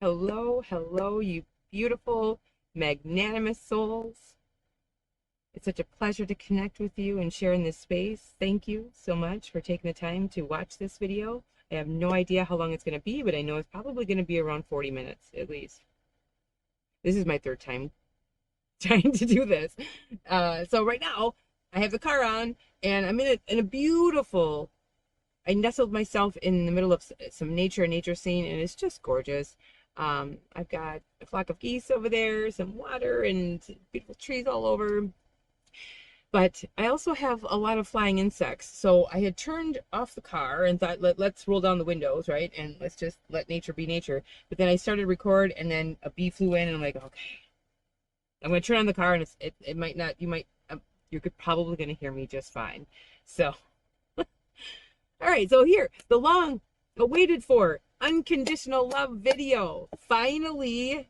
Hello, hello, you beautiful, magnanimous souls. It's such a pleasure to connect with you and share in this space. Thank you so much for taking the time to watch this video. I have no idea how long it's going to be, but I know it's probably going to be around 40 minutes at least. This is my third time trying to do this. So right now, I have the car on and I'm in a beautiful, I nestled myself in the middle of some nature scene, and it's just gorgeous. I've got a flock of geese over there, some water, and beautiful trees all over. But I also have a lot of flying insects. So I had turned off the car and thought, let's roll down the windows, right? And let's just let nature be nature. But then I started to record, and then a bee flew in, and I'm like, okay, I'm going to turn on the car, and it might not, you're probably going to hear me just fine. So all right, so here, the long awaited for unconditional love video. Finally,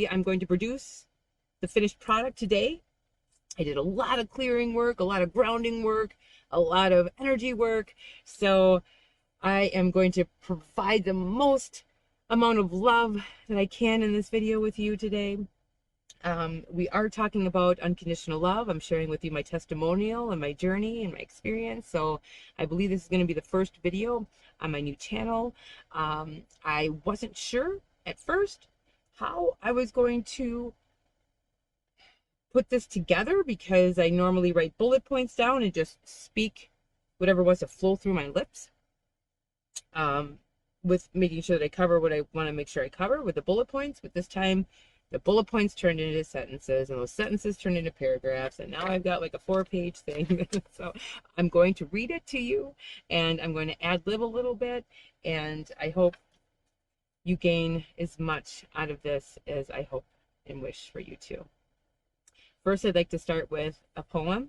I'm going to produce the finished product today. I did a lot of clearing work, a lot of grounding work, a lot of energy work. So I am going to provide the most amount of love that I can in this video with you today. We are talking about unconditional love. I'm sharing with you my testimonial and my journey and my experience. So I believe this is going to be the first video on my new channel. I wasn't sure at first how I was going to put this together because I normally write bullet points down and just speak whatever wants to flow through my lips. With making sure that I cover what I want to make sure I cover with the bullet points. But this time, the bullet points turned into sentences, and those sentences turned into paragraphs, and now I've got like a 4-page thing. So I'm going to read it to you, and I'm going to ad-lib a little bit, and I hope you gain as much out of this as I hope and wish for you to. First, I'd like to start with a poem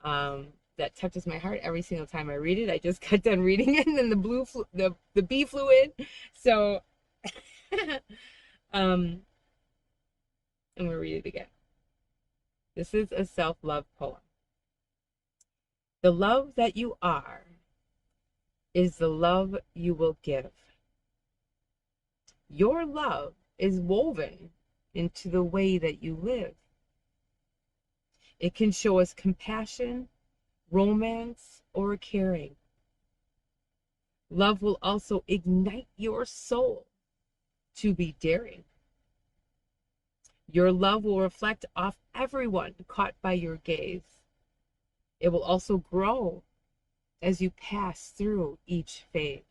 that touches my heart every single time I read it. I just got done reading it, and then the bee flew in. So I'm gonna read it again. This is a self-love poem. The love that you are is the love you will give. Your love is woven into the way that you live. It can show us compassion, romance, or caring. Love will also ignite your soul to be daring. Your love will reflect off everyone caught by your gaze. It will also grow as you pass through each phase.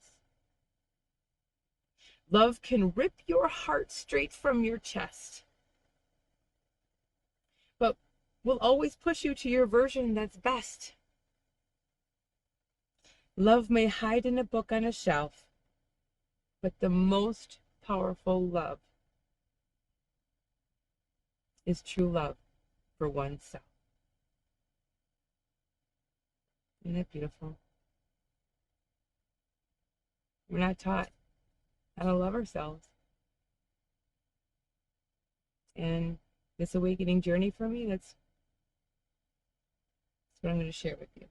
Love can rip your heart straight from your chest, but will always push you to your version that's best. Love may hide in a book on a shelf, but the most powerful love is true love for oneself. Isn't that beautiful? We're not taught how to love ourselves. And this awakening journey for me, that's what I'm going to share with you.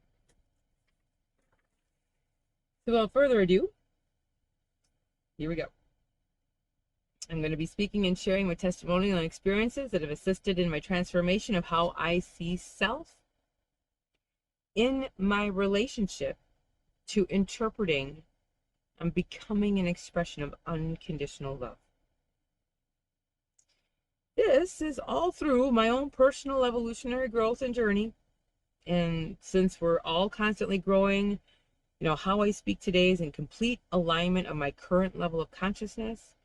So without further ado, here we go. I'm going to be speaking and sharing my testimonial and experiences that have assisted in my transformation of how I see self in my relationship to interpreting and becoming an expression of unconditional love. This is all through my own personal evolutionary growth and journey. And since we're all constantly growing, how I speak today is in complete alignment of my current level of consciousness.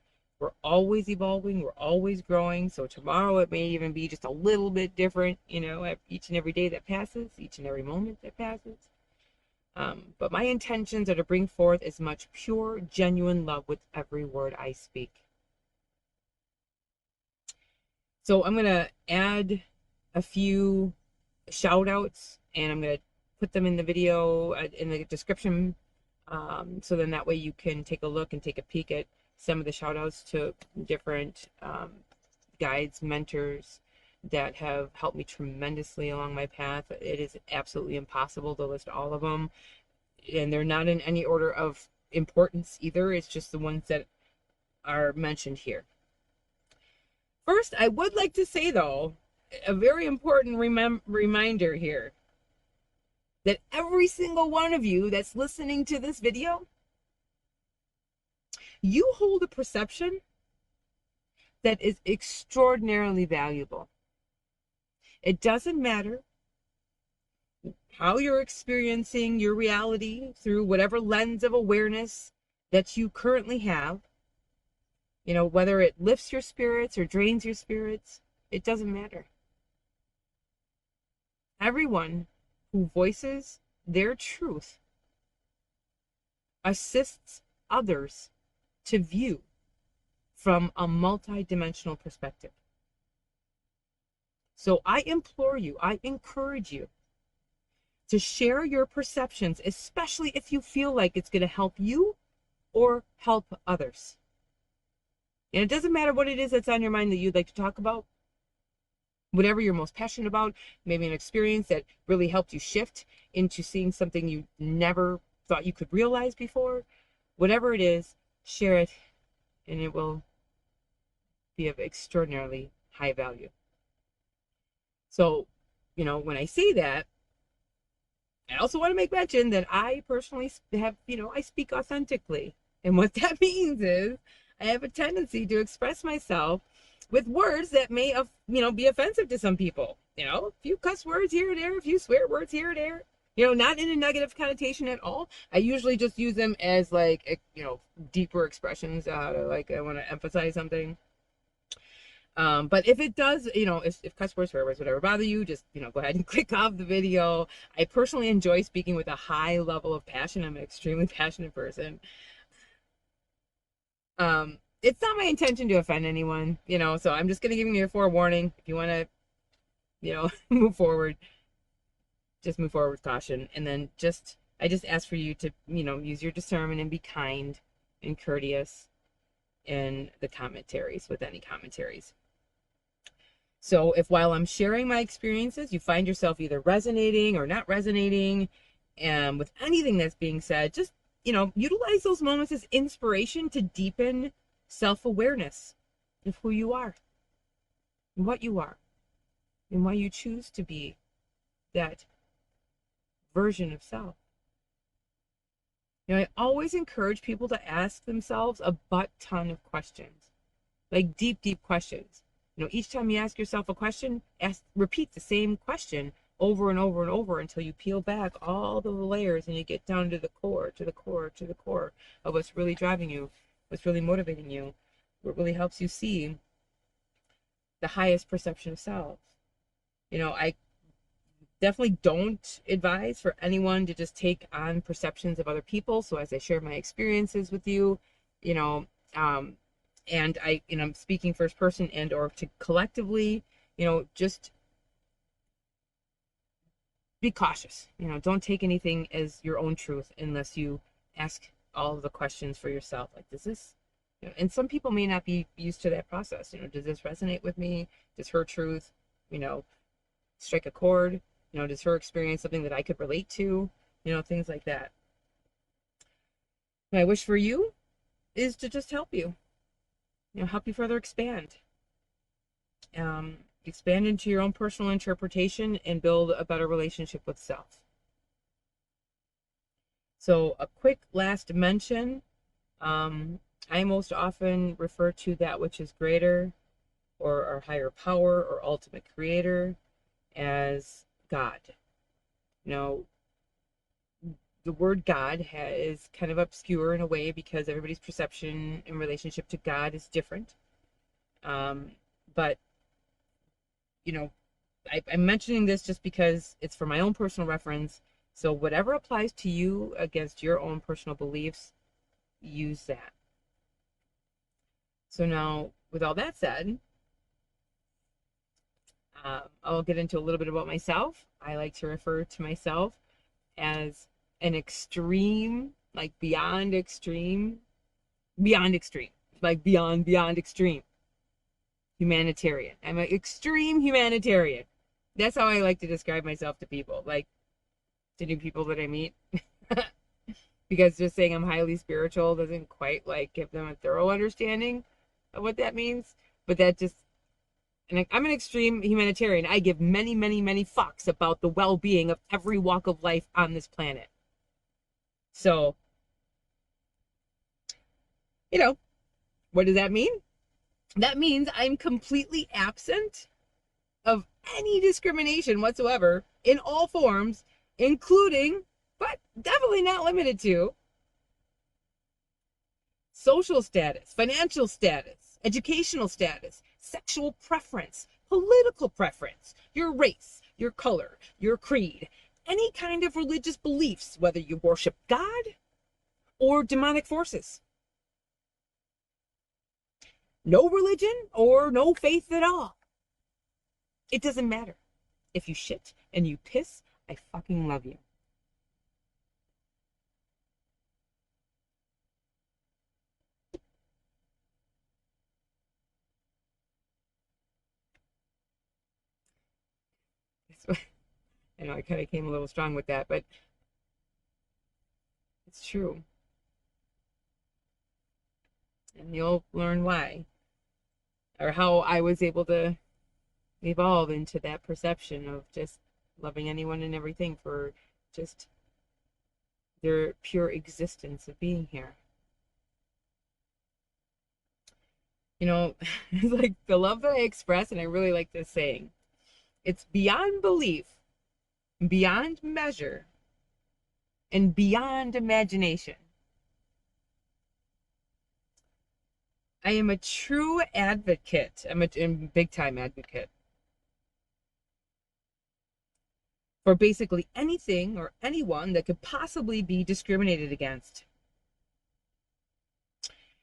We're always evolving, we're always growing. So tomorrow it may even be just a little bit different, each and every day that passes, each and every moment that passes. But my intentions are to bring forth as much pure, genuine love with every word I speak. So I'm going to add a few shout outs, and I'm going to put them in the video in the description. So then that way you can take a look and take a peek at some of the shout outs to different guides, mentors that have helped me tremendously along my path. It is absolutely impossible to list all of them, and they're not in any order of importance either. It's just the ones that are mentioned here. First, I would like to say, though, a very important reminder here that every single one of you that's listening to this video, you hold a perception that is extraordinarily valuable. It doesn't matter how you're experiencing your reality through whatever lens of awareness that you currently have, whether it lifts your spirits or drains your spirits, it doesn't matter. Everyone who voices their truth assists others to view from a multidimensional perspective. So I implore you, I encourage you to share your perceptions, especially if you feel like it's going to help you or help others. And it doesn't matter what it is that's on your mind that you'd like to talk about. Whatever you're most passionate about, maybe an experience that really helped you shift into seeing something you never thought you could realize before. Whatever it is, share it, and it will be of extraordinarily high value. So, when I say that, I also want to make mention that I personally have, I speak authentically. And what that means is I have a tendency to express myself with words that may, be offensive to some people. A few cuss words here and there, a few swear words here and there. Not in a negative connotation at all. I usually just use them as deeper expressions. Like I want to emphasize something. But if it does, if cuss words, swear words, whatever bother you, just, go ahead and click off the video. I personally enjoy speaking with a high level of passion. I'm an extremely passionate person. It's not my intention to offend anyone, so I'm just going to give you a forewarning. If you want to, move forward, just move forward with caution. And then I just ask for you to, use your discernment and be kind and courteous in the commentaries, with any commentaries. So if while I'm sharing my experiences, you find yourself either resonating or not resonating with anything that's being said, just, utilize those moments as inspiration to deepen self-awareness of who you are and what you are and why you choose to be that version of self. I always encourage people to ask themselves a butt-ton of questions, like deep, deep questions. Each time you ask yourself a question, repeat the same question over and over and over until you peel back all the layers and you get down to the core, to the core, to the core of what's really driving you, what's really motivating you, what really helps you see the highest perception of self. I definitely don't advise for anyone to just take on perceptions of other people. So as I share my experiences with you, and I'm speaking first person and or to collectively, just be cautious. Don't take anything as your own truth unless you ask all of the questions for yourself. Like, does this, and some people may not be used to that process. Does this resonate with me? Does her truth, strike a chord? Does her experience something that I could relate to? Things like that. My wish for you is to just help you. Help you further expand. Expand into your own personal interpretation and build a better relationship with self. So a quick last mention. I most often refer to that which is greater or our higher power or ultimate creator as God. The word God is kind of obscure in a way because everybody's perception in relationship to God is different. But, I'm mentioning this just because it's for my own personal reference. So whatever applies to you against your own personal beliefs, use that. So now, with all that said, I'll get into a little bit about myself. I like to refer to myself as an extreme, like beyond extreme, like beyond extreme humanitarian. I'm an extreme humanitarian. That's how I like to describe myself to people, like to new people that I meet. because just saying I'm highly spiritual doesn't quite like give them a thorough understanding of what that means. But that just, and I'm an extreme humanitarian. I give many, many, many fucks about the well-being of every walk of life on this planet. So, what does that mean? That means I'm completely absent of any discrimination whatsoever in all forms, including, but definitely not limited to, social status, financial status, educational status, sexual preference, political preference, your race, your color, your creed, any kind of religious beliefs, whether you worship God or demonic forces. No religion or no faith at all. It doesn't matter. If you shit and you piss, I fucking love you. I know I kind of came a little strong with that, but it's true. And you'll learn why, or how I was able to evolve into that perception of just loving anyone and everything for just their pure existence of being here. It's like the love that I express, and I really like this saying, it's beyond belief, beyond measure, and beyond imagination. I am a true advocate. I'm a big time advocate for basically anything or anyone that could possibly be discriminated against.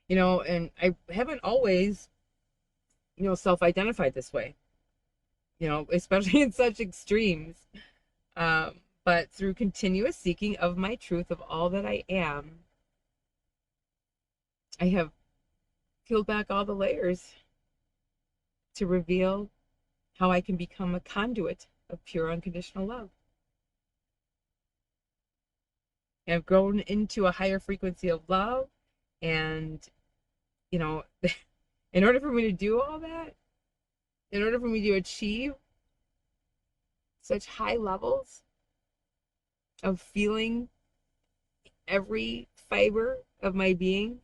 And I haven't always, self-identified this way, especially in such extremes. But through continuous seeking of my truth of all that I am, I have peeled back all the layers to reveal how I can become a conduit of pure unconditional love. I've grown into a higher frequency of love, and in order for me to do all that, in order for me to achieve such high levels of feeling every fiber of my being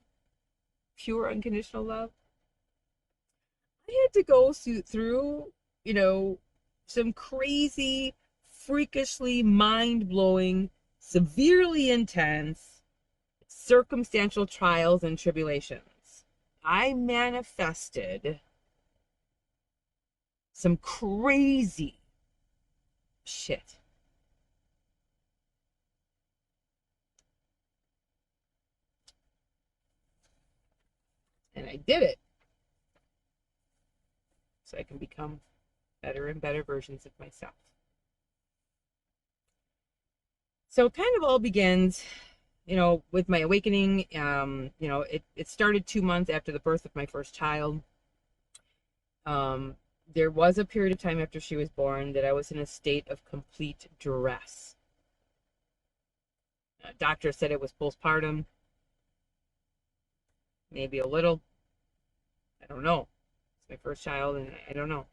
pure unconditional love, I had to go through, some crazy, freakishly mind-blowing, severely intense, circumstantial trials and tribulations. I manifested some crazy shit. And I did it so I can become better and better versions of myself. So it kind of all begins, with my awakening. It started 2 months after the birth of my first child. There was a period of time after she was born that I was in a state of complete duress. Doctor said it was postpartum. Maybe a little. I don't know. It's my first child, and I don't know.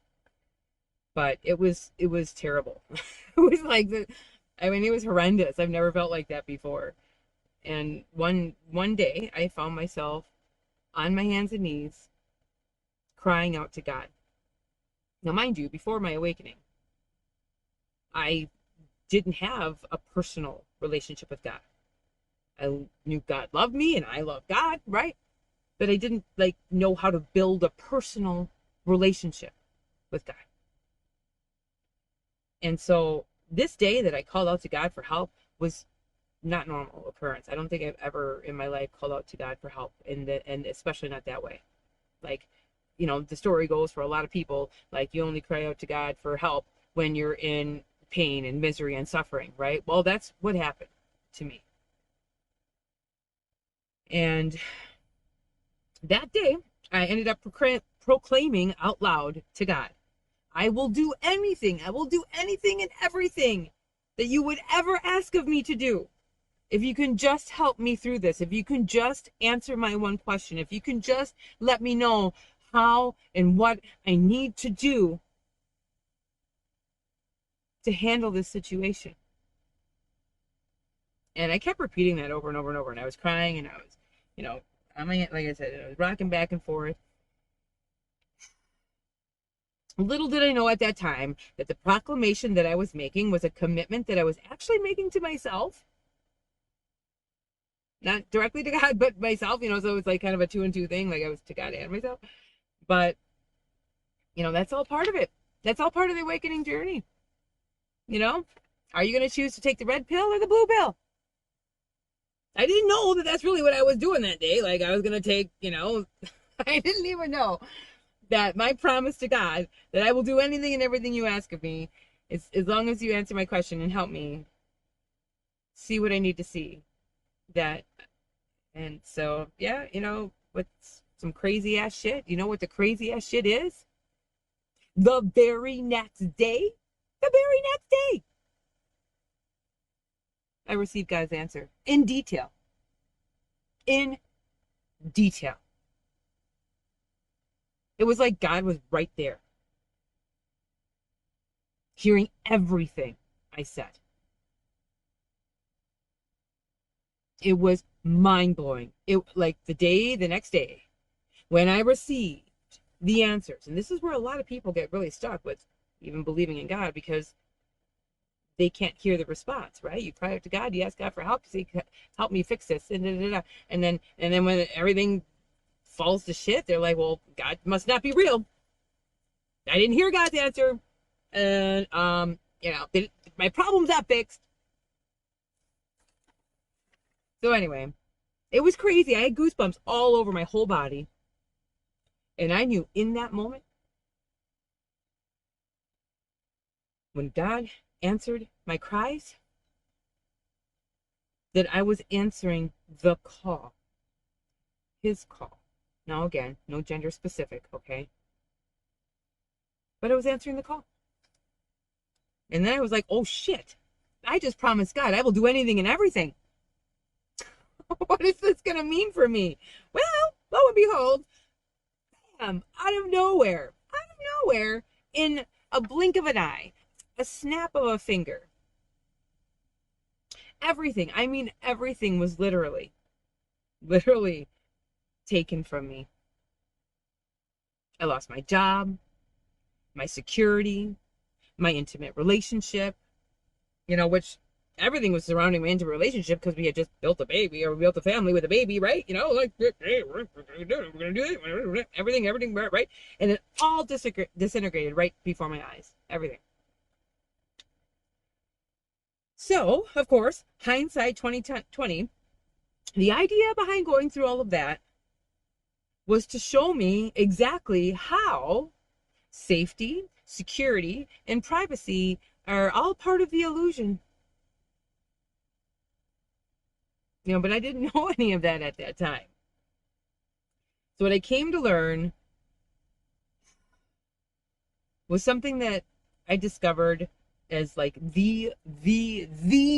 But it was terrible. It was like it was horrendous. I've never felt like that before. And one day I found myself on my hands and knees crying out to God. Now, mind you, before my awakening, I didn't have a personal relationship with God. I knew God loved me and I loved God, right? But I didn't know how to build a personal relationship with God. And so this day that I called out to God for help was not normal occurrence. I don't think I've ever in my life called out to God for help, and especially not that way. The story goes for a lot of people, you only cry out to God for help when you're in pain and misery and suffering, right? Well, that's what happened to me. And that day, I ended up proclaiming out loud to God, I will do anything and everything that you would ever ask of me to do If you can just help me through this, if you can just answer my one question, if you can just let me know how and what I need to do to handle this situation. And I kept repeating that over and over and over. And I was crying and I was, like I said, I was rocking back and forth. Little did I know at that time that the proclamation that I was making was a commitment that I was actually making to myself. Not directly to God, but myself, so it's like kind of a 2 and 2 thing. Like I was to God and myself. But, that's all part of it. That's all part of the awakening journey. Are you going to choose to take the red pill or the blue pill? I didn't know that that's really what I was doing that day. Like I was going to take, I didn't even know that my promise to God that I will do anything and everything you ask of me is as long as you answer my question and help me see what I need to see. And so, yeah, what's some crazy ass shit? You know what the crazy ass shit is? The very next day, I received God's answer in detail. In detail. It was like God was right there, hearing everything I said. It was mind-blowing. Like the next day, when I received the answers, and this is where a lot of people get really stuck with even believing in God, because they can't hear the response, right? You cry out to God, you ask God for help, you say, help me fix this, and then when everything falls to shit, they're like, well, God must not be real. I didn't hear God's answer, and my problem's not fixed. So anyway, it was crazy. I had goosebumps all over my whole body, and I knew in that moment, when God answered my cries, that I was answering the call, his call. Now again, no gender specific, okay? But I was answering the call. And then I was like, oh shit, I just promised God I will do anything and everything. What is this going to mean for me? Well, lo and behold, out of nowhere, in a blink of an eye, a snap of a finger, everything was literally taken from me. I lost my job, my security, my intimate relationship, which everything was surrounding my intimate relationship because we had just built a baby, or we built a family with a baby, right? Like, hey, we're gonna do it, everything, right? And it all disintegrated right before my eyes, everything. So, of course, hindsight 2020, the idea behind going through all of that was to show me exactly how safety, security, and privacy are all part of the illusion. But I didn't know any of that at that time. So what I came to learn was something that I discovered as like the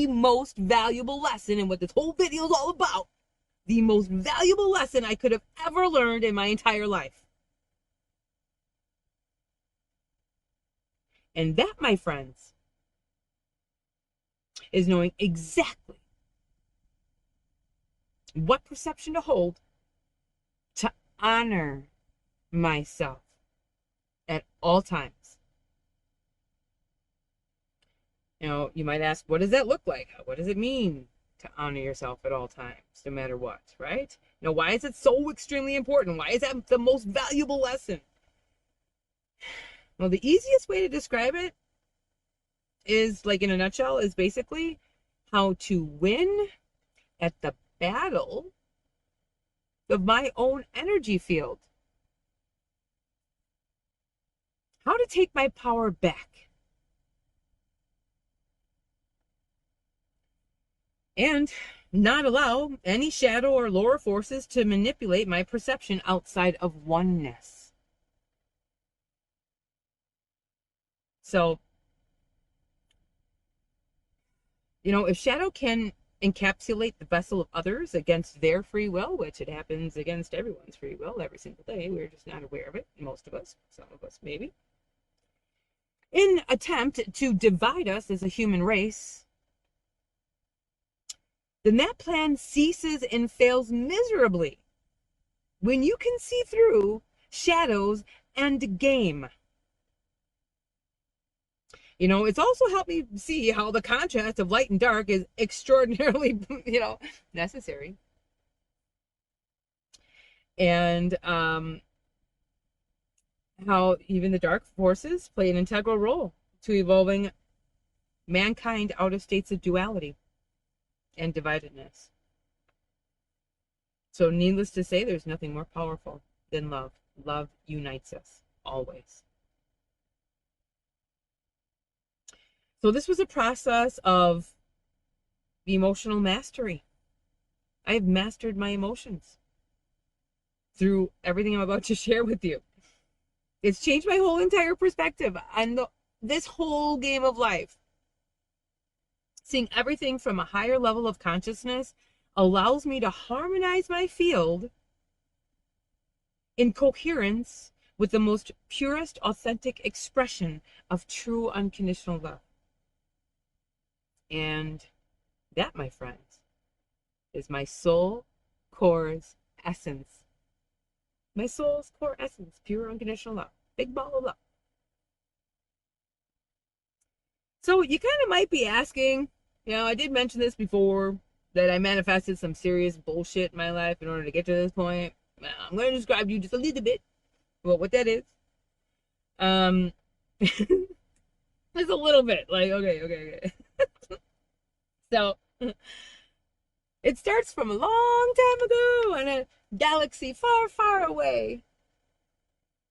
most valuable lesson, and what this whole video is all about, the most valuable lesson I could have ever learned in my entire life. And that, my friends, is knowing exactly what perception to hold to honor myself at all times. You might ask, what does that look like? What does it mean to honor yourself at all times, no matter what, right? Why is it so extremely important? Why is that the most valuable lesson? Well, the easiest way to describe it is, like in a nutshell, is basically how to win at the battle of my own energy field. How to take my power back. And not allow any shadow or lower forces to manipulate my perception outside of oneness. So, if shadow can encapsulate the vessel of others against their free will, which it happens against everyone's free will every single day. We're just not aware of it, most of us, some of us maybe. In attempt to divide us as a human race, then that plan ceases and fails miserably when you can see through shadows and game. You know, it's also helped me see how the contrast of light and dark is extraordinarily, necessary. And how even the dark forces play an integral role to evolving mankind out of states of duality and dividedness. So needless to say, there's nothing more powerful than love. Love unites us always. So this was a process of emotional mastery. I have mastered my emotions through everything I'm about to share with you. It's changed my whole entire perspective on this whole game of life. Seeing everything from a higher level of consciousness allows me to harmonize my field in coherence with the most purest, authentic expression of true unconditional love. And that, my friends, is my soul core's essence. My soul's core essence, pure unconditional love. Big ball of love. So you kind of might be asking, I did mention this before, that I manifested some serious bullshit in my life in order to get to this point. I'm going to describe to you just a little bit what that is. Just a little bit. Like, okay. So, it starts from a long time ago in a galaxy far, far away.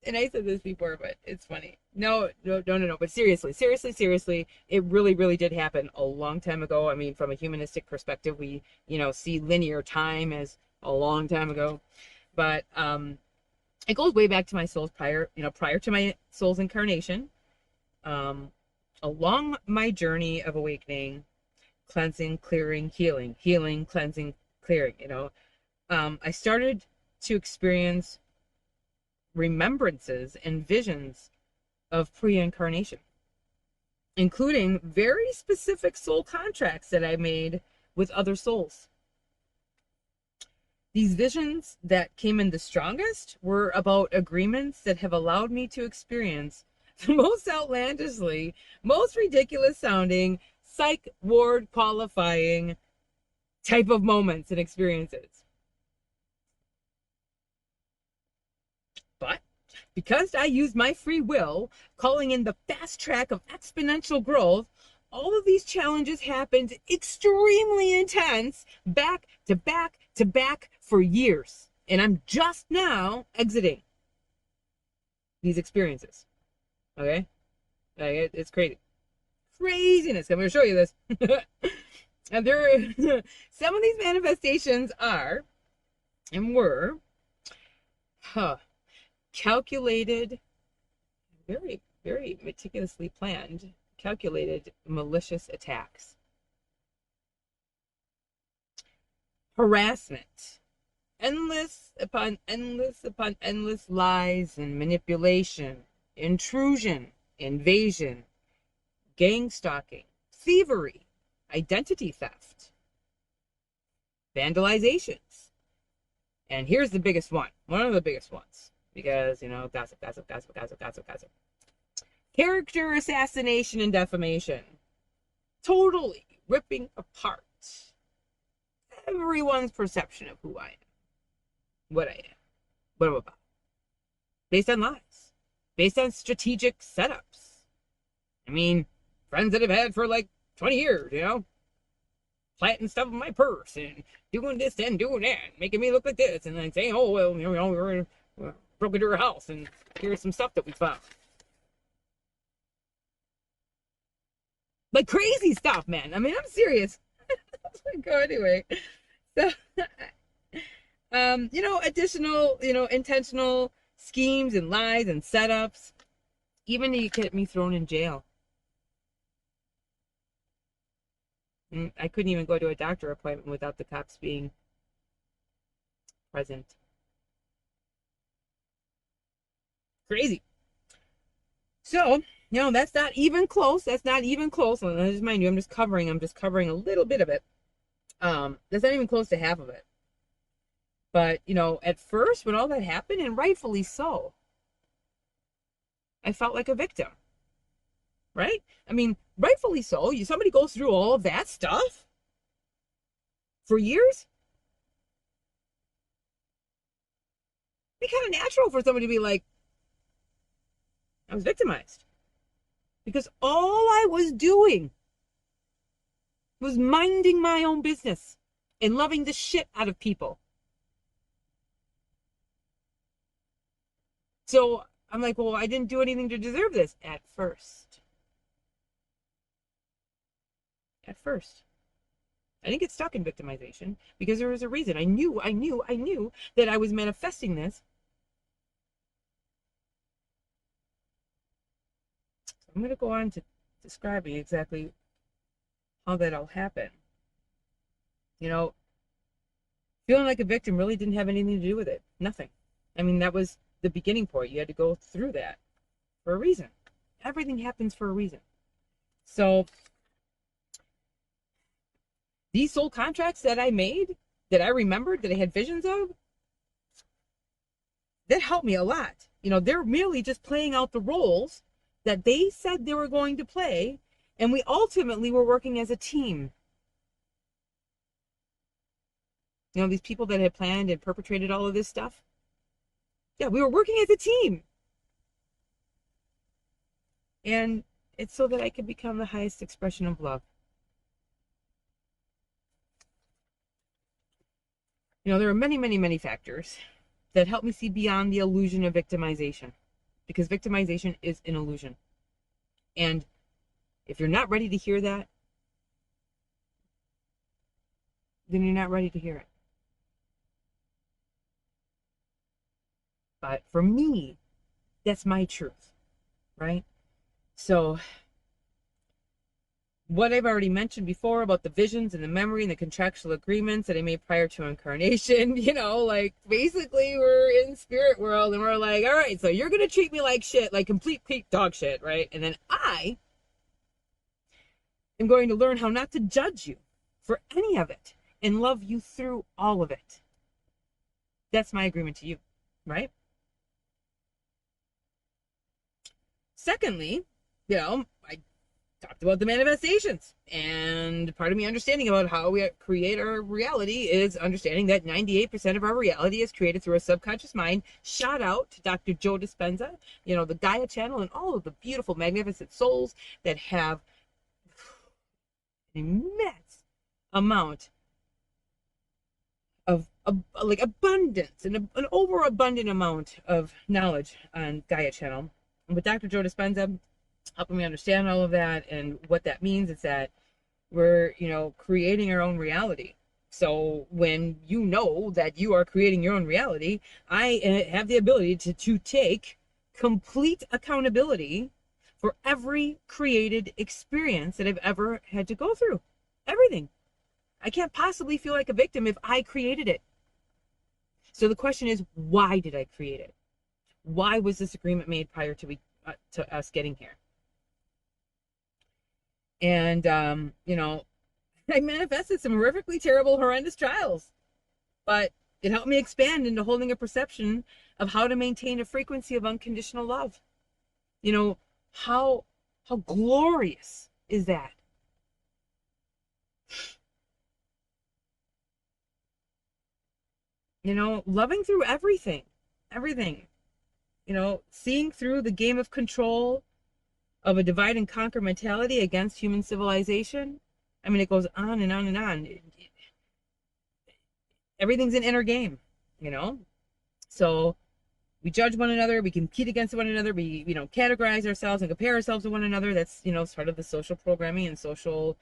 And I said this before, but it's funny. No. But seriously, it really, really did happen a long time ago. I mean, from a humanistic perspective, we, see linear time as a long time ago. But it goes way back to my soul's prior to my soul's incarnation. Along my journey of awakening, cleansing, clearing, healing, cleansing, clearing, I started to experience remembrances and visions of pre-incarnation, including very specific soul contracts that I made with other souls. These visions that came in the strongest were about agreements that have allowed me to experience the most outlandishly, most ridiculous sounding, psych ward qualifying type of moments and experiences. But because I used my free will, calling in the fast track of exponential growth, all of these challenges happened extremely intense, back to back to back for years. And I'm just now exiting these experiences. Okay? It's crazy. Craziness. I'm going to show you this. And some of these manifestations are and were calculated, very, very meticulously planned, calculated malicious attacks. Harassment. Endless upon endless lies and manipulation. Intrusion. Invasion. Gang stalking. Thievery. Identity theft. Vandalizations. And here's the biggest one. One of the biggest ones. Because, gossip. Character assassination and defamation. Totally ripping apart everyone's perception of who I am. What I am. What I'm about. Based on lies. Based on strategic setups. I mean, friends that I've had for like 20 years, planting stuff in my purse and doing this and doing that, making me look like this, and then saying, oh, well, we're broke into her house and here's some stuff that we found. Like crazy stuff, man. I mean, I'm serious. Go anyway. So, additional, intentional schemes and lies and setups, even to get me thrown in jail. I couldn't even go to a doctor appointment without the cops being present. Crazy. So, that's not even close. That's not even close. And just mind you, I'm just covering a little bit of it. That's not even close to half of it. But, at first when all that happened, and rightfully so, I felt like a victim. Right? I mean, rightfully so. Somebody goes through all of that stuff for years. It'd be kind of natural for somebody to be like, I was victimized. Because all I was doing was minding my own business and loving the shit out of people. So I'm like, well, I didn't do anything to deserve this at first. At first. I didn't get stuck in victimization because there was a reason. I knew that I was manifesting this. So I'm going to go on to describing exactly how that all happened. Feeling like a victim really didn't have anything to do with it. Nothing. I mean, that was the beginning point. You had to go through that for a reason. Everything happens for a reason. So these soul contracts that I made, that I remembered, that I had visions of, that helped me a lot. They're merely just playing out the roles that they said they were going to play, and we ultimately were working as a team. These people that had planned and perpetrated all of this stuff. Yeah, we were working as a team. And it's so that I could become the highest expression of love. There are many, many, many factors that help me see beyond the illusion of victimization. Because victimization is an illusion. And if you're not ready to hear that, then you're not ready to hear it. But for me, that's my truth, right? So what I've already mentioned before about the visions and the memory and the contractual agreements that I made prior to incarnation, basically we're in spirit world and we're like, all right, so you're going to treat me like shit, like complete dog shit, right? And then I am going to learn how not to judge you for any of it and love you through all of it. That's my agreement to you, right? Secondly, I talked about the manifestations, and part of me understanding about how we create our reality is understanding that 98% of our reality is created through a subconscious mind. Shout out to Dr. Joe Dispenza, the Gaia channel, and all of the beautiful, magnificent souls that have an immense amount of like abundance and an overabundant amount of knowledge on Gaia channel. And with Dr. Joe Dispenza helping me understand all of that, and what that means is that we're creating our own reality. So when you know that you are creating your own reality, I have the ability to take complete accountability for every created experience that I've ever had to go through. Everything. I can't possibly feel like a victim if I created it. So the question is, why did I create it? Why was this agreement made prior to us getting here? And, I manifested some horrifically terrible, horrendous trials, but it helped me expand into holding a perception of how to maintain a frequency of unconditional love. How glorious is that? Loving through everything, seeing through the game of control of a divide and conquer mentality against human civilization. I mean, it goes on and on and on. Everything's an inner game, So we judge one another, we compete against one another, we, categorize ourselves and compare ourselves to one another. That's, sort of the social programming and social,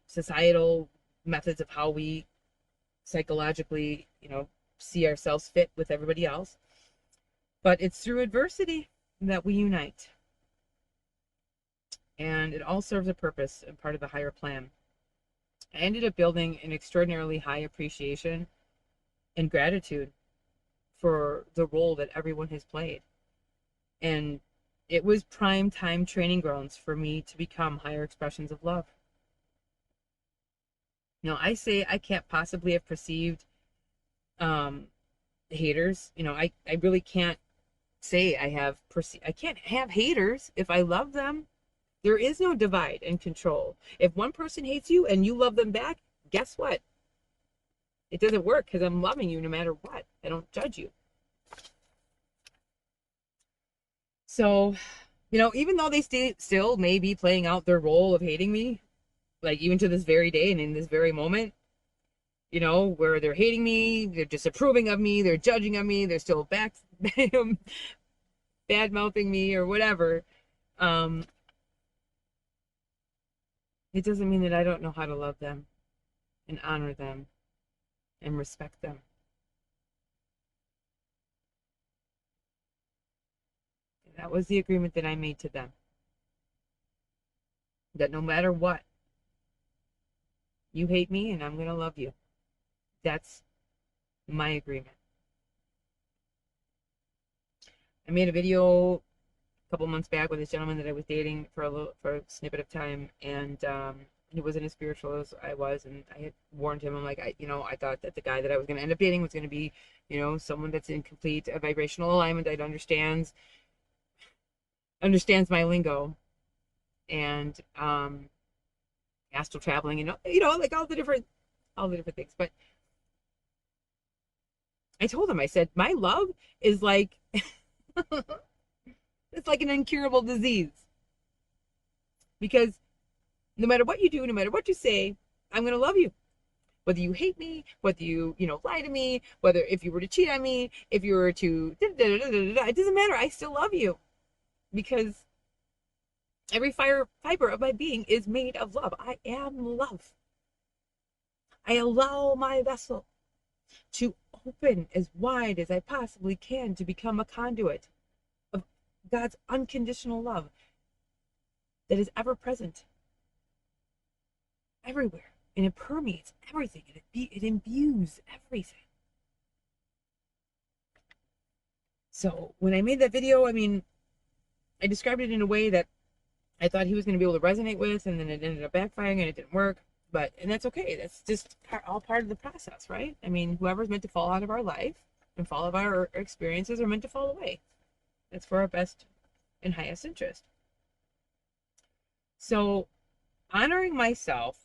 societal methods of how we psychologically, see ourselves fit with everybody else. But it's through adversity that we unite. and it all serves a purpose and part of the higher plan. I ended up building an extraordinarily high appreciation and gratitude for the role that everyone has played. And it was prime time training grounds for me to become higher expressions of love. Now, I say I can't possibly have perceived haters. I really can't say I can't have haters if I love them. There is no divide and control. If one person hates you and you love them back, guess what? It doesn't work because I'm loving you no matter what. I don't judge you. So, even though they still may be playing out their role of hating me, like even to this very day and in this very moment, where they're hating me, they're disapproving of me, they're judging of me, they're still bad mouthing me or whatever. It doesn't mean that I don't know how to love them and honor them and respect them. And that was the agreement that I made to them. That no matter what, you hate me and I'm going to love you. That's my agreement. I made a video a couple months back with this gentleman that I was dating for a snippet of time, and he wasn't as spiritual as I was, and I had warned him. I'm like, I thought that the guy that I was going to end up dating was going to be, someone that's in complete vibrational alignment, that understands my lingo, and astral traveling, like all the different things. But I told him, I said, my love is like it's like an incurable disease, because no matter what you do, no matter what you say, I'm going to love you. Whether you hate me, whether you, lie to me, whether if you were to cheat on me, if you were to, it doesn't matter. I still love you, because every fiber of my being is made of love. I am love. I allow my vessel to open as wide as I possibly can to become a conduit of God's unconditional love that is ever present everywhere, and it permeates everything, and it imbues everything. So when I made that video, I described it in a way that I thought he was going to be able to resonate with, and then it ended up backfiring and it didn't work. And that's okay. That's just all part of the process, right? Whoever's meant to fall out of our life and fall out of our experiences are meant to fall away. That's for our best and highest interest. So honoring myself,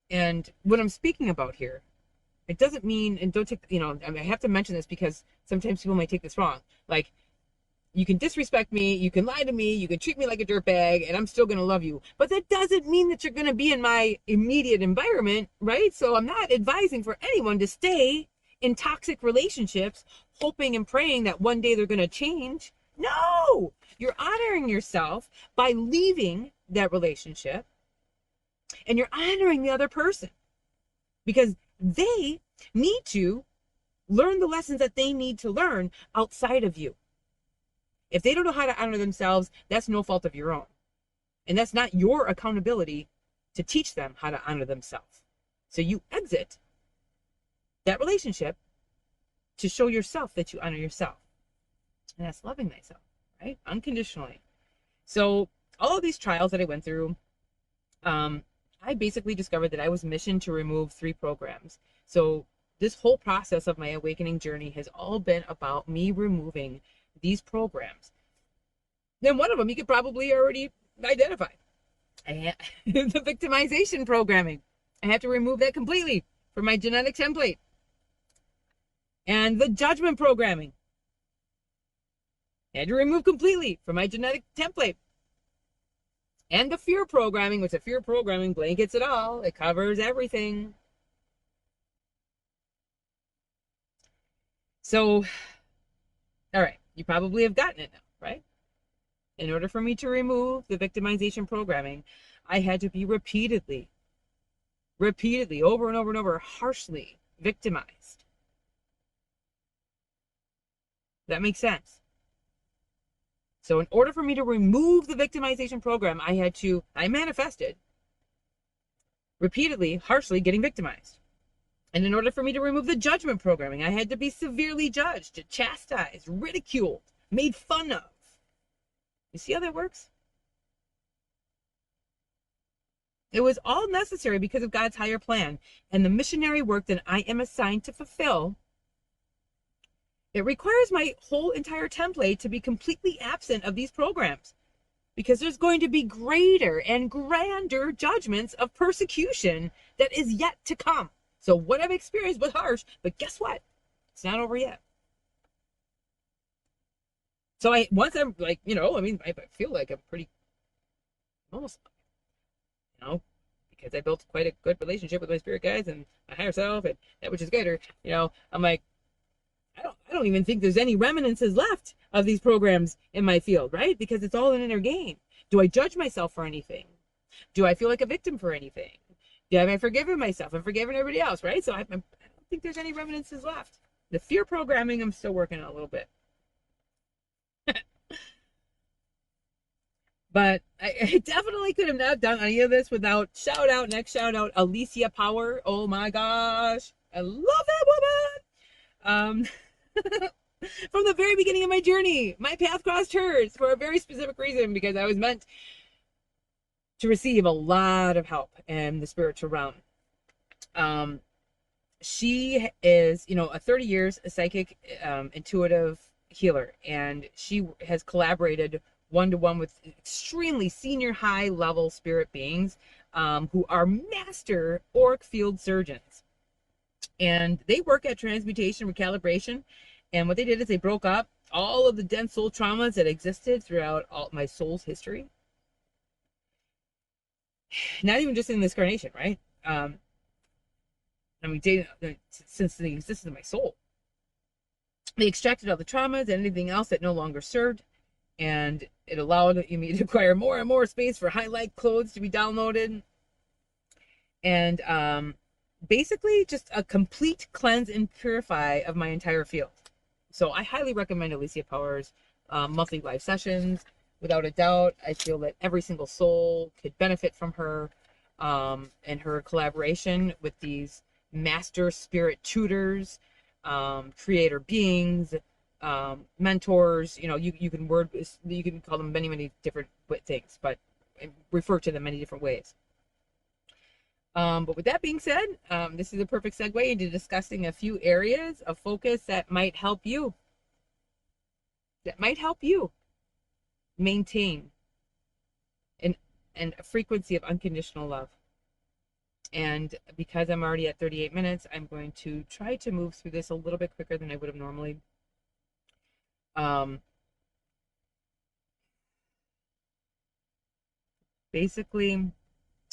and what I'm speaking about here, it doesn't mean, and don't take, I have to mention this because sometimes people might take this wrong. Like, you can disrespect me, you can lie to me, you can treat me like a dirtbag, and I'm still going to love you. But that doesn't mean that you're going to be in my immediate environment, right? So I'm not advising for anyone to stay in toxic relationships, hoping and praying that one day they're going to change. No! You're honoring yourself by leaving that relationship, and you're honoring the other person, because they need to learn the lessons that they need to learn outside of you. If they don't know how to honor themselves, that's no fault of your own. And that's not your accountability to teach them how to honor themselves. So you exit that relationship to show yourself that you honor yourself. And that's loving thyself, right? Unconditionally. So all of these trials that I went through, I basically discovered that I was missioned to remove 3 programs. So this whole process of my awakening journey has all been about me removing these programs. Then one of them you could probably already identify. The victimization programming. I have to remove that completely from my genetic template. And the judgment programming. I had to remove completely from my genetic template. And the fear programming, which the fear programming blankets it all. It covers everything. So, all right, you probably have gotten it now, right? In order for me to remove the victimization programming, I had to be repeatedly, over and over and over, harshly victimized. That makes sense. So in order for me to remove the victimization program, I manifested repeatedly, harshly getting victimized. And in order for me to remove the judgment programming, I had to be severely judged, chastised, ridiculed, made fun of. You see how that works? It was all necessary because of God's higher plan and the missionary work that I am assigned to fulfill. It requires my whole entire template to be completely absent of these programs because there's going to be greater and grander judgments of persecution that is yet to come. So what I've experienced was harsh, but guess what? It's not over yet. So once I'm like, I feel like I'm pretty almost, because I built quite a good relationship with my spirit guides and my higher self and that which is greater, I'm like, I don't even think there's any reminiscences left of these programs in my field, right? Because it's all an inner game. Do I judge myself for anything? Do I feel like a victim for anything? Have I forgiven myself and forgiven everybody else, right? So I don't think there's any reminiscences left. The fear programming, I'm still working on a little bit. But I definitely could have not done any of this without next shout out, Alicia Power. Oh my gosh. I love that woman. From the very beginning of my journey, my path crossed hers for a very specific reason, because I was meant to receive a lot of help in the spiritual realm. She is, a 30 years psychic, intuitive healer, and she has collaborated one-to-one with extremely senior high level spirit beings who are master auric field surgeons. And they work at transmutation, recalibration. And what they did is they broke up all of the dense soul traumas that existed throughout all my soul's history. Not even just in this incarnation, right? Since the existence of my soul. They extracted all the traumas and anything else that no longer served. And it allowed me to acquire more and more space for highlight codes to be downloaded. And basically just a complete cleanse and purify of my entire field. So I highly recommend Alicia Power's monthly live sessions. Without a doubt, I feel that every single soul could benefit from her and her collaboration with these master spirit tutors, creator beings, mentors. You can call them many different things, but refer to them many different ways. But with that being said, this is a perfect segue into discussing a few areas of focus that might help you. Maintain a frequency of unconditional love. And because I'm already at 38 minutes, I'm going to try to move through this a little bit quicker than I would have normally. Basically,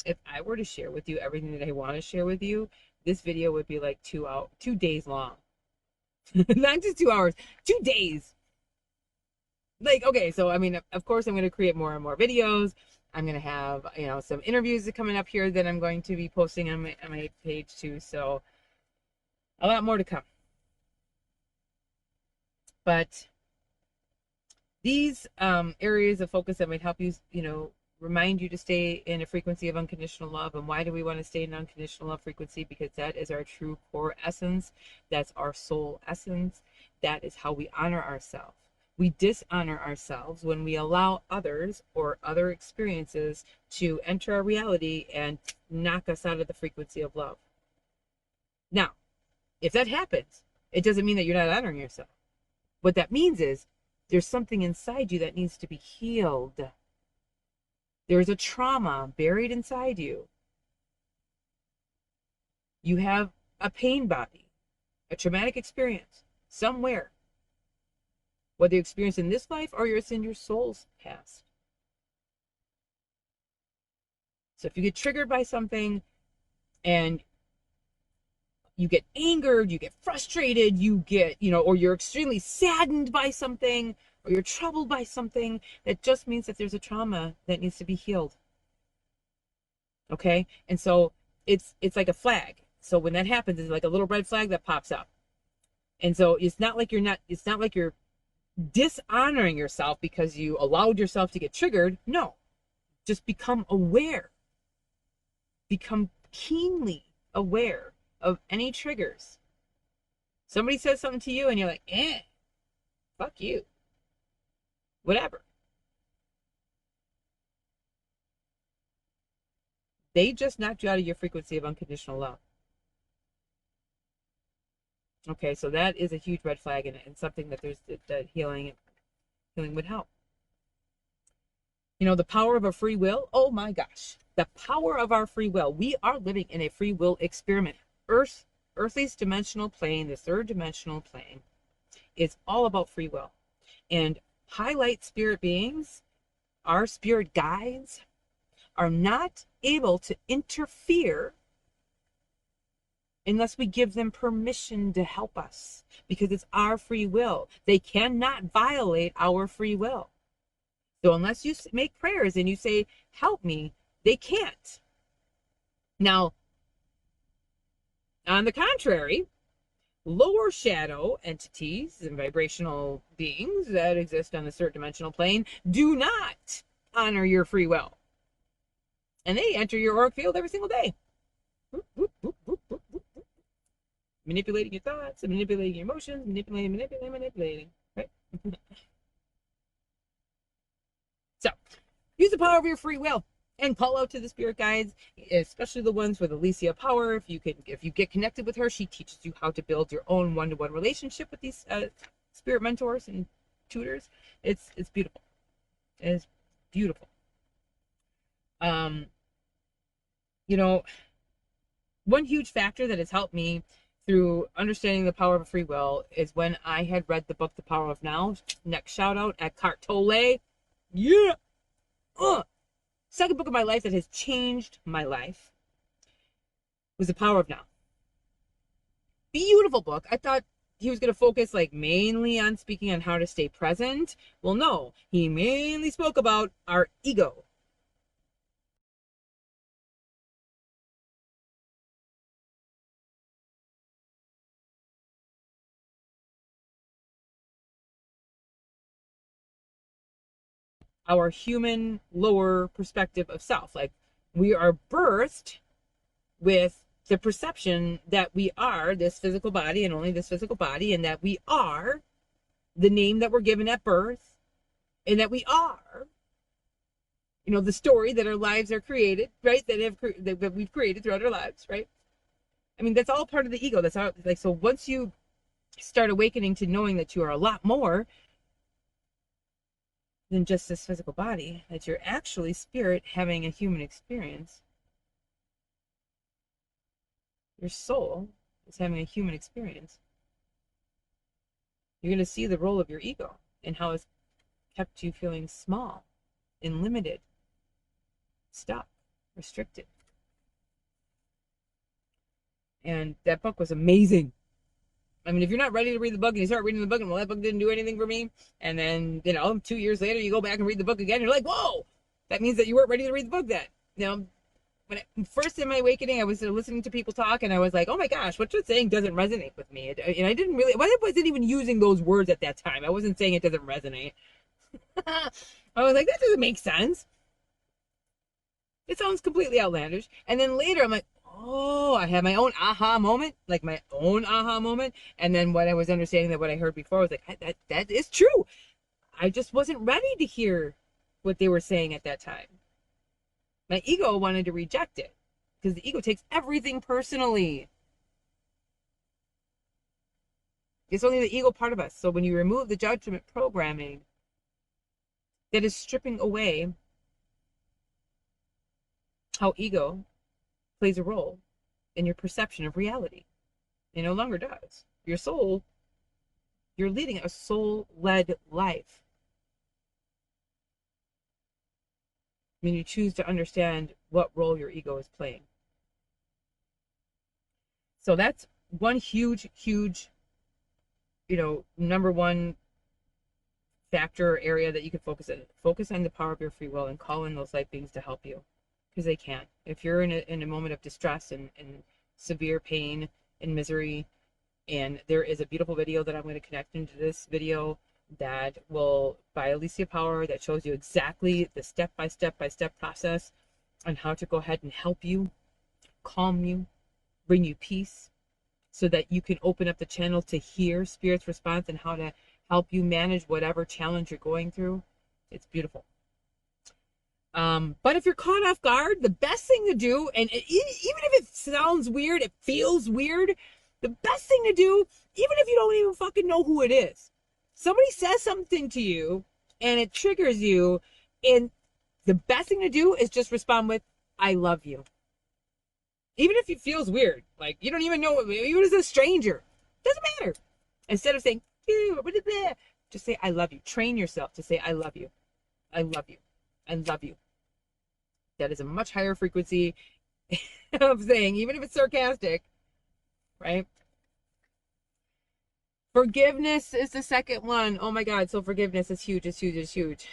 if I were to share with you everything that I want to share with you, this video would be like 2 days long. Not just 2 hours, 2 days. Like, okay, so I mean, of course, I'm going to create more and more videos. I'm going to have, some interviews coming up here that I'm going to be posting on my page too. So a lot more to come. But these areas of focus that might help you, remind you to stay in a frequency of unconditional love. And why do we want to stay in unconditional love frequency? Because that is our true core essence. That's our soul essence. That is how we honor ourselves. We dishonor ourselves when we allow others or other experiences to enter our reality and knock us out of the frequency of love. Now, if that happens, it doesn't mean that you're not honoring yourself. What that means is there's something inside you that needs to be healed. There's a trauma buried inside you. You have a pain body, a traumatic experience somewhere. Whether you experience in this life or it's in your soul's past. So if you get triggered by something and you get angered, you get frustrated, you get, or you're extremely saddened by something, or you're troubled by something, that just means that there's a trauma that needs to be healed. Okay? And so it's like a flag. So when that happens, it's like a little red flag that pops up. And so it's not like you're dishonoring yourself because you allowed yourself to get triggered. No, just become aware. Become keenly aware of any triggers. Somebody says something to you and you're like, fuck you. Whatever. They just knocked you out of your frequency of unconditional love. Okay, so that is a huge red flag and something that that healing would help. You know, the power of a free will. Oh my gosh. The power of our free will. We are living in a free will experiment. Earthly's dimensional plane, the third dimensional plane, is all about free will. And highlight spirit beings, our spirit guides, are not able to interfere unless we give them permission to help us, because it's our free will. They cannot violate our free will. So unless you make prayers and you say, help me, they can't. Now, on the contrary, lower shadow entities and vibrational beings that exist on the third dimensional plane do not honor your free will. And they enter your auric field every single day. Boop, boop, boop, boop, boop, boop, boop. Manipulating your thoughts, and manipulating your emotions, manipulating, right? So, use the power of your free will and call out to the spirit guides, especially the ones with Alicia power. If you get connected with her, she teaches you how to build your own one-to-one relationship with these spirit mentors and tutors. It's beautiful. It's beautiful. You know, one huge factor that has helped me through understanding the power of free will is when I had read the book The Power of Now. Next shout out at E.Tolle. Yeah. Second book of my life that has changed my life was The Power of Now. Beautiful book. I thought he was going to focus like mainly on speaking on how to stay present. Well, no, he mainly spoke about our ego. Our human lower perspective of self. Like, we are birthed with the perception that we are this physical body and only this physical body, and that we are the name that we're given at birth, and that we are, you know, the story that our lives are created, right? That we've created throughout our lives, right? I mean, that's all part of the ego. That's how, like, so once you start awakening to knowing that you are a lot more than just this physical body, that you're actually spirit having a human experience. Your soul is having a human experience. You're going to see the role of your ego and how it's kept you feeling small and limited, stuck, restricted. And that book was amazing. I mean, if you're not ready to read the book and you start reading the book and, well, that book didn't do anything for me, and then, you know, 2 years later you go back and read the book again, you're like, whoa, that means that you weren't ready to read the book then. You know, when first in my awakening, I was listening to people talk and I was like, oh my gosh, what you're saying doesn't resonate with me. And I didn't really, I wasn't even using those words at that time. I wasn't saying it doesn't resonate. I was like, that doesn't make sense. It sounds completely outlandish. And then later I'm like, oh, I had my own aha moment, like my own aha moment. And then what I was understanding that what I heard before was like, that is true. I just wasn't ready to hear what they were saying at that time. My ego wanted to reject it because the ego takes everything personally. It's only the ego part of us. So when you remove the judgment programming, that is stripping away how ego plays a role in your perception of reality. It no longer does. Your soul, you're leading a soul-led life. When you choose to understand what role your ego is playing. So that's one huge, you know, number one factor area that you can focus on. Focus on the power of your free will and call in those light beings to help you, because they can. If you're in a moment of distress and severe pain and misery, and there is a beautiful video that I'm going to connect into this video that will, by Alicia Power, that shows you exactly the step by step by step process on how to go ahead and help you, calm you, bring you peace, so that you can open up the channel to hear Spirit's response and how to help you manage whatever challenge you're going through. It's beautiful. But if you're caught off guard, the best thing to do, and even if it sounds weird, it feels weird, the best thing to do, even if you don't even fucking know who it is, somebody says something to you and it triggers you, and the best thing to do is just respond with, I love you. Even if it feels weird, like you don't even know, even as a stranger, doesn't matter. Instead of saying, just say, I love you. Train yourself to say, I love you. I love you. I love you. That is a much higher frequency of saying, even if it's sarcastic, right? Forgiveness is the second one. Oh my God. So forgiveness is huge. It's huge. It's huge.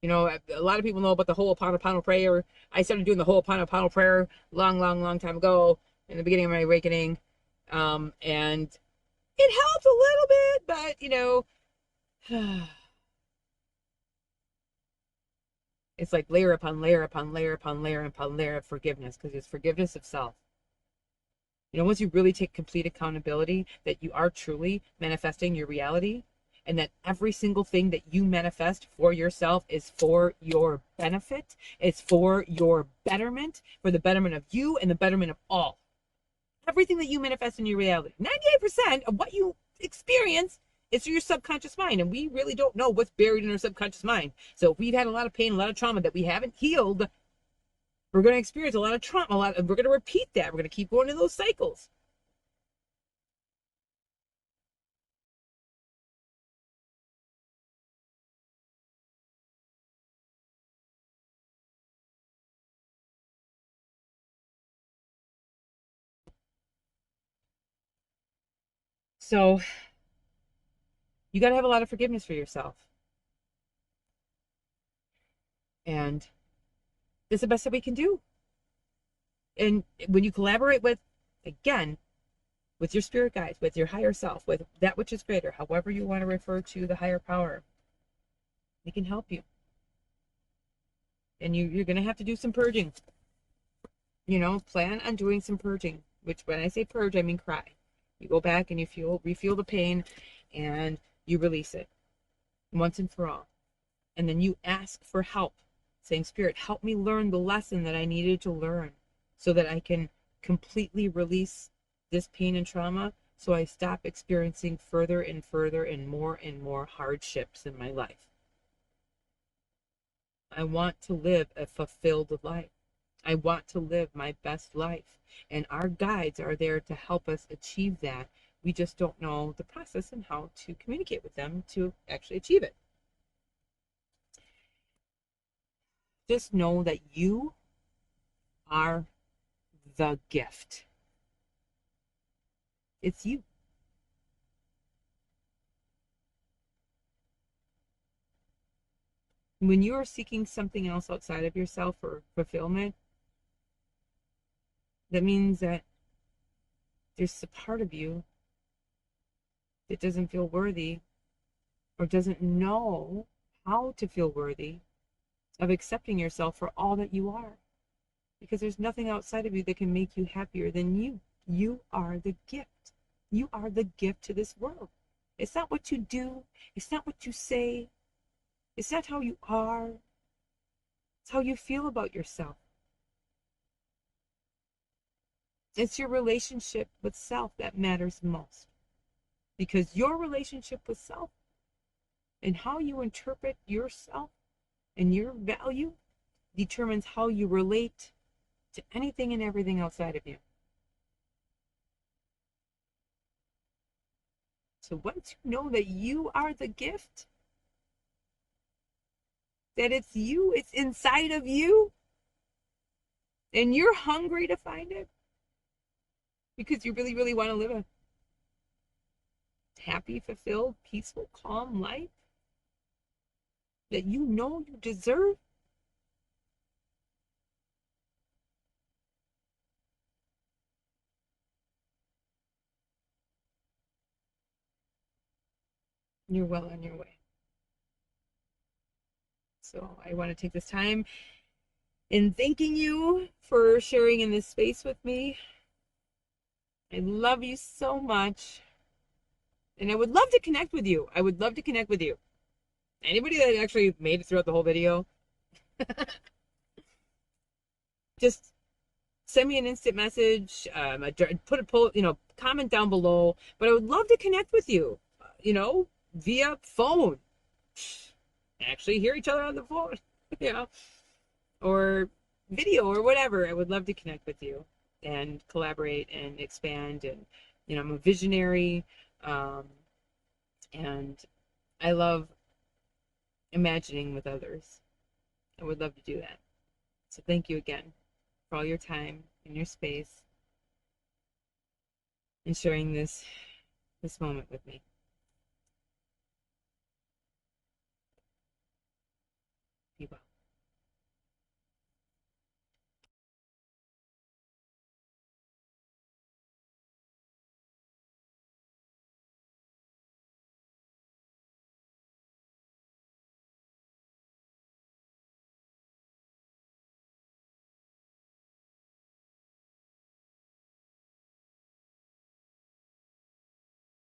You know, a lot of people know about the Ho'oponopono prayer. I started doing the Ho'oponopono prayer long time ago in the beginning of my awakening. And it helped a little bit, but you know, it's like layer upon layer upon layer upon layer upon layer of forgiveness, because it's forgiveness of self. You know, once you really take complete accountability that you are truly manifesting your reality, and that every single thing that you manifest for yourself is for your benefit, it's for your betterment, for the betterment of you and the betterment of all. Everything that you manifest in your reality, 98% of what you experience is through your subconscious mind. And we really don't know what's buried in our subconscious mind. So if we've had a lot of pain, a lot of trauma that we haven't healed, we're going to experience a lot of trauma, we're going to repeat that. We're going to keep going in those cycles. So you got to have a lot of forgiveness for yourself. And this is the best that we can do. And when you collaborate with, again, with your spirit guides, with your higher self, with that which is greater, however you want to refer to the higher power, they can help you. And you're going to have to do some purging. You know, plan on doing some purging, which when I say purge, I mean cry. You go back and you refuel the pain, and you release it once and for all. And then you ask for help, saying, Spirit, help me learn the lesson that I needed to learn so that I can completely release this pain and trauma, so I stop experiencing further and more hardships in my life. I want to live a fulfilled life. I want to live my best life. And our guides are there to help us achieve that. We just don't know the process and how to communicate with them to actually achieve it. Just know that you are the gift. It's you. When you are seeking something else outside of yourself for fulfillment, that means that there's a part of you that doesn't feel worthy, or doesn't know how to feel worthy of accepting yourself for all that you are. Because there's nothing outside of you that can make you happier than you. You are the gift. You are the gift to this world. It's not what you do. It's not what you say. It's not how you are. It's how you feel about yourself. It's your relationship with self that matters most. Because your relationship with self and how you interpret yourself and your value determines how you relate to anything and everything outside of you. So once you know that you are the gift, that it's you, it's inside of you, and you're hungry to find it because you really want to live a happy, fulfilled, peaceful, calm life that you know you deserve, you're well on your way. So I want to take this time in thanking you for sharing in this space with me. I love you so much. And I would love to connect with you. I would love to connect with you. Anybody that actually made it throughout the whole video, just send me an instant message. Put a poll, comment down below. But I would love to connect with you, via phone. Actually, hear each other on the phone, or video or whatever. I would love to connect with you and collaborate and expand. And I'm a visionary, and I love imagining with others. I would love to do that. So thank you again for all your time and your space and sharing this moment with me.